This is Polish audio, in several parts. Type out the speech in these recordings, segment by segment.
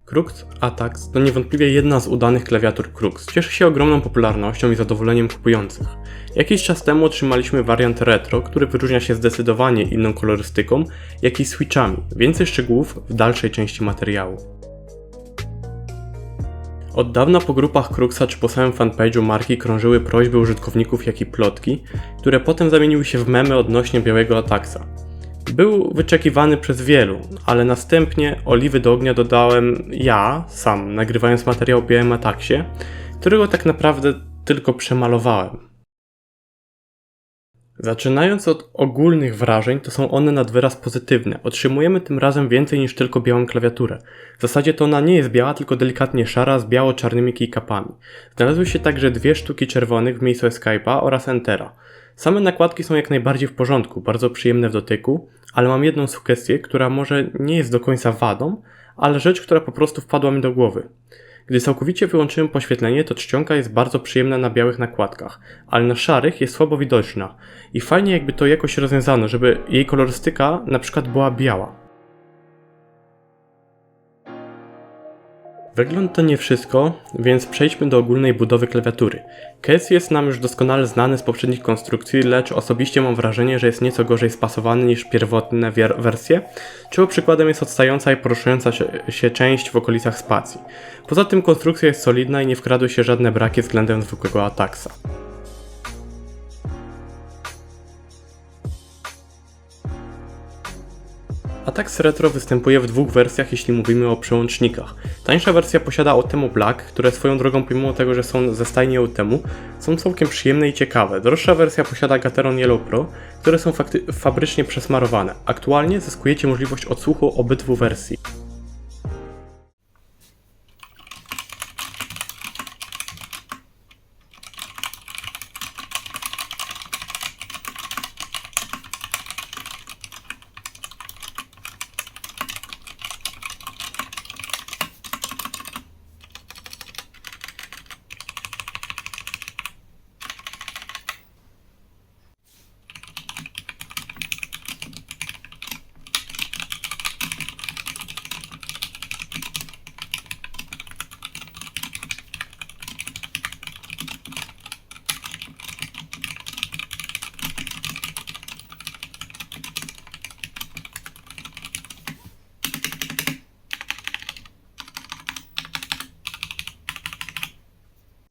Crux Atax to niewątpliwie jedna z udanych klawiatur Crux. Cieszy się ogromną popularnością i zadowoleniem kupujących. Jakiś czas temu otrzymaliśmy wariant retro, który wyróżnia się zdecydowanie inną kolorystyką, jak i switchami. Więcej szczegółów w dalszej części materiału. Od dawna po grupach Cruxa czy po samym fanpage'u marki krążyły prośby użytkowników, jak i plotki, które potem zamieniły się w memy odnośnie białego Ataxa. Był wyczekiwany przez wielu, ale następnie oliwy do ognia dodałem ja, sam, nagrywając materiał o białym Ataxie, którego tak naprawdę tylko przemalowałem. Zaczynając od ogólnych wrażeń, to są one nad wyraz pozytywne. Otrzymujemy tym razem więcej niż tylko białą klawiaturę. W zasadzie to ona nie jest biała, tylko delikatnie szara z biało-czarnymi keycapami. Znalazły się także 2 sztuki czerwonych w miejscu Escape'a oraz Entera. Same nakładki są jak najbardziej w porządku, bardzo przyjemne w dotyku, ale mam jedną sugestię, która może nie jest do końca wadą, ale rzecz, która po prostu wpadła mi do głowy. Gdy całkowicie wyłączyłem poświetlenie, to czcionka jest bardzo przyjemna na białych nakładkach, ale na szarych jest słabo widoczna i fajnie jakby to jakoś rozwiązano, żeby jej kolorystyka na przykład była biała. Wygląd to nie wszystko, więc przejdźmy do ogólnej budowy klawiatury. Case jest nam już doskonale znany z poprzednich konstrukcji, lecz osobiście mam wrażenie, że jest nieco gorzej spasowany niż pierwotne wersje, czego przykładem jest odstająca i poruszająca się część w okolicach spacji. Poza tym konstrukcja jest solidna i nie wkradły się żadne braki względem zwykłego Ataxa. Atax Retro występuje w 2 wersjach, jeśli mówimy o przełącznikach. Tańsza wersja posiada Outemu Black, które swoją drogą, pomimo tego, że są ze stajni Outemu, są całkiem przyjemne i ciekawe. Droższa wersja posiada Gateron Yellow Pro, które są fabrycznie przesmarowane. Aktualnie zyskujecie możliwość odsłuchu obydwu wersji.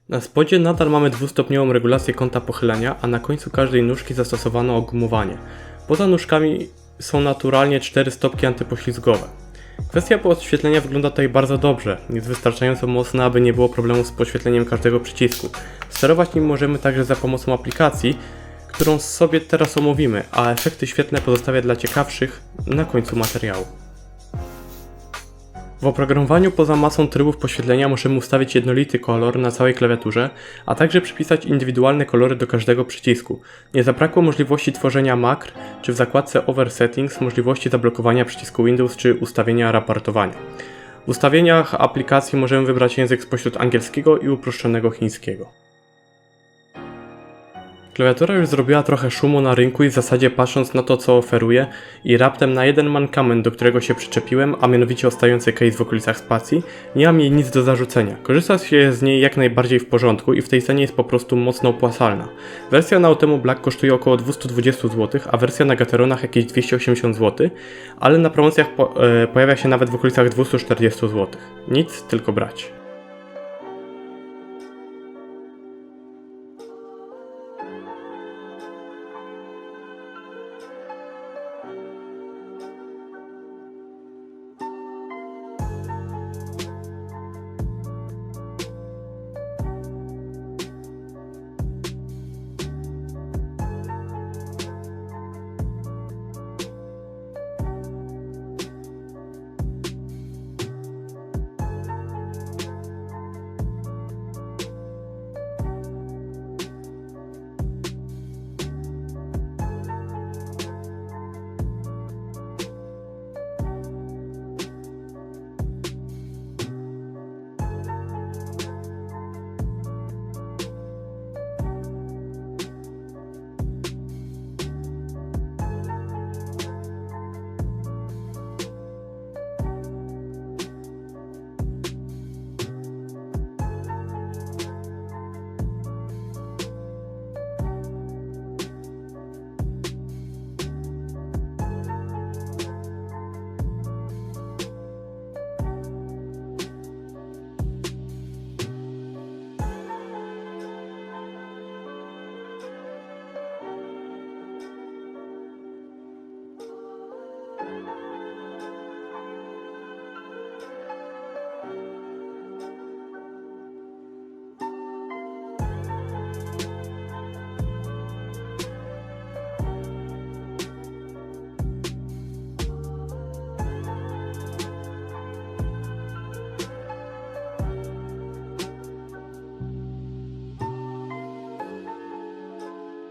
Na spodzie nadal mamy 2-stopniową regulację kąta pochylenia, a na końcu każdej nóżki zastosowano ogumowanie. Poza nóżkami są naturalnie 4 stopki antypoślizgowe. Kwestia podświetlenia wygląda tutaj bardzo dobrze, jest wystarczająco mocna, aby nie było problemu z podświetleniem każdego przycisku. Sterować nim możemy także za pomocą aplikacji, którą sobie teraz omówimy, a efekty świetlne pozostawię dla ciekawszych na końcu materiału. W oprogramowaniu poza masą trybów podświetlenia możemy ustawić jednolity kolor na całej klawiaturze, a także przypisać indywidualne kolory do każdego przycisku. Nie zabrakło możliwości tworzenia makr, czy w zakładce Over Settings możliwości zablokowania przycisku Windows czy ustawienia raportowania. W ustawieniach aplikacji możemy wybrać język spośród angielskiego i uproszczonego chińskiego. Klawiatura już zrobiła trochę szumu na rynku i w zasadzie patrząc na to, co oferuje i raptem na jeden mankament, do którego się przyczepiłem, a mianowicie ostający case w okolicach spacji, nie mam jej nic do zarzucenia. Korzysta się z niej jak najbardziej w porządku i w tej cenie jest po prostu mocno opłacalna. Wersja na Outemu Black kosztuje około 220 zł, a wersja na Gateronach jakieś 280 zł, ale na promocjach pojawia się nawet w okolicach 240 zł. Nic, tylko brać.